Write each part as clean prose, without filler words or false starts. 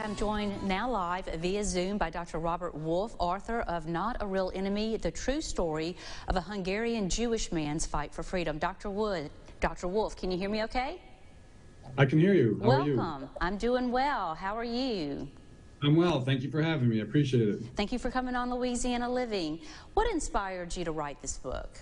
I'm joined now live via Zoom by Dr. Robert Wolfe, author of Not a Real Enemy, The True Story of a Hungarian Jewish Man's Fight for Freedom. Dr. Wolfe, can you hear me okay? I can hear you. How are you? Welcome. I'm doing well. How are you? I'm well. Thank you for having me. I appreciate it. Thank you for coming on Louisiana Living. What inspired you to write this book?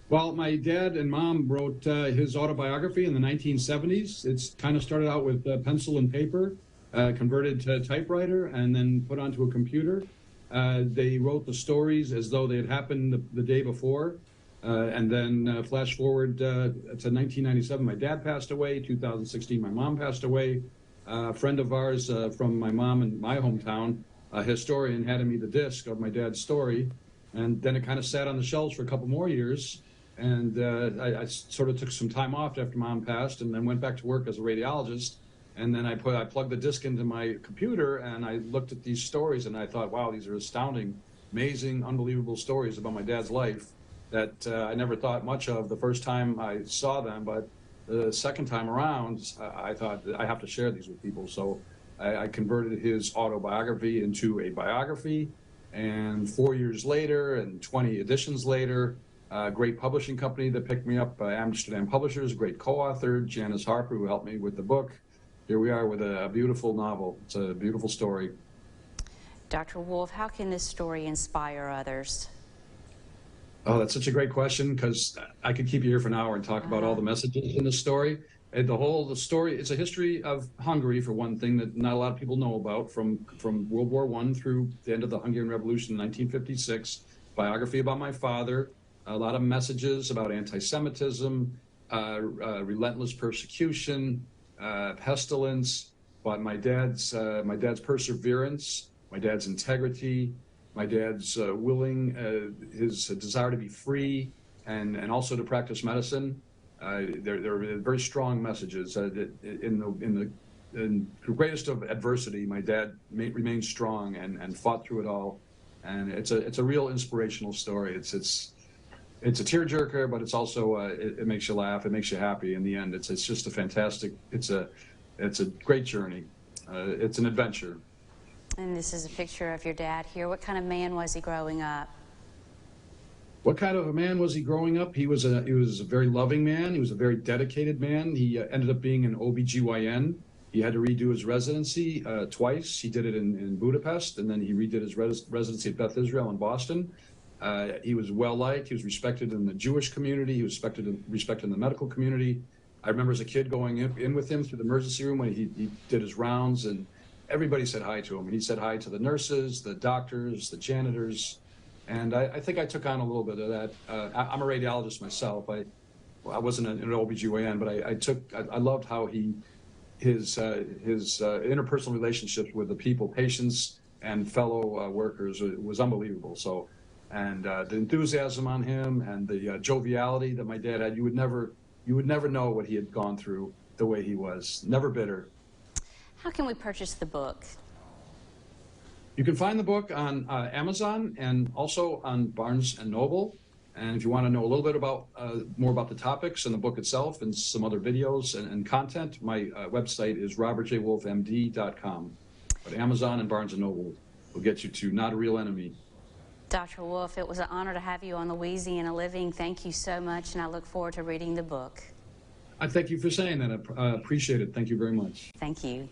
Well, my dad and mom wrote his autobiography in the 1970s. It's kind of started out with pencil and paper, converted to typewriter, and then put onto a computer. They wrote the stories as though they had happened the day before. And then flash forward to 1997, my dad passed away. 2016, my mom passed away. A friend of ours from my mom and my hometown, a historian, handed me the disc of my dad's story. And then it kind of sat on the shelves for a couple more years. And I sort of took some time off after mom passed and then went back to work as a radiologist. And then I plugged the disc into my computer and I looked at these stories and I thought, wow, these are astounding, amazing, unbelievable stories about my dad's life that I never thought much of the first time I saw them. But the second time around, I thought I have to share these with people. So I converted his autobiography into a biography. And 4 years later and 20 editions later, a great publishing company that picked me up, Amsterdam Publishers, a great co-author, Janice Harper, who helped me with the book. Here we are with a beautiful novel. It's a beautiful story. Dr. Wolfe, how can this story inspire others? Oh, that's such a great question, because I could keep you here for an hour and talk about all the messages in the story. And the story, it's a history of Hungary, for one thing, that not a lot of people know about, from World War I through the end of the Hungarian Revolution in 1956. Biography about my father, a lot of messages about anti-Semitism, relentless persecution, pestilence, but my dad's perseverance, my dad's integrity, my dad's his desire to be free, and also to practice medicine. They're very strong messages. In the greatest of adversity, my dad remained strong and fought through it all. And it's a real inspirational story. It's a tearjerker, but it's also it makes you laugh, it makes you happy in the end. It's just a fantastic. It's a great journey. It's an adventure. And this is a picture of your dad here. What kind of man was he growing up? What kind of a man was he growing up? He was a very loving man. He was a very dedicated man. He ended up being an OBGYN. He had to redo his residency twice. He did it in Budapest, and then he redid his residency at Beth Israel in Boston. He was well-liked. He was respected in the Jewish community. He was respected in the medical community. I remember as a kid going in with him through the emergency room when he did his rounds, and everybody said hi to him. He said hi to the nurses, the doctors, the janitors, and I think I took on a little bit of that. I'm a radiologist myself. I wasn't an OBGYN, but I loved how his interpersonal relationships with the people, patients, and fellow workers was unbelievable. So, and the enthusiasm on him and the joviality that my dad had, you would never know what he had gone through the way he was. Never bitter. How can we purchase the book? You can find the book on Amazon and also on Barnes & Noble. And if you want to know a little bit about more about the topics and the book itself and some other videos and content, my website is robertjwolfemd.com. But Amazon and Barnes & Noble will get you to Not a Real Enemy. Dr. Wolfe, it was an honor to have you on Louisiana Living. Thank you so much, and I look forward to reading the book. I thank you for saying that. I appreciate it. Thank you very much. Thank you.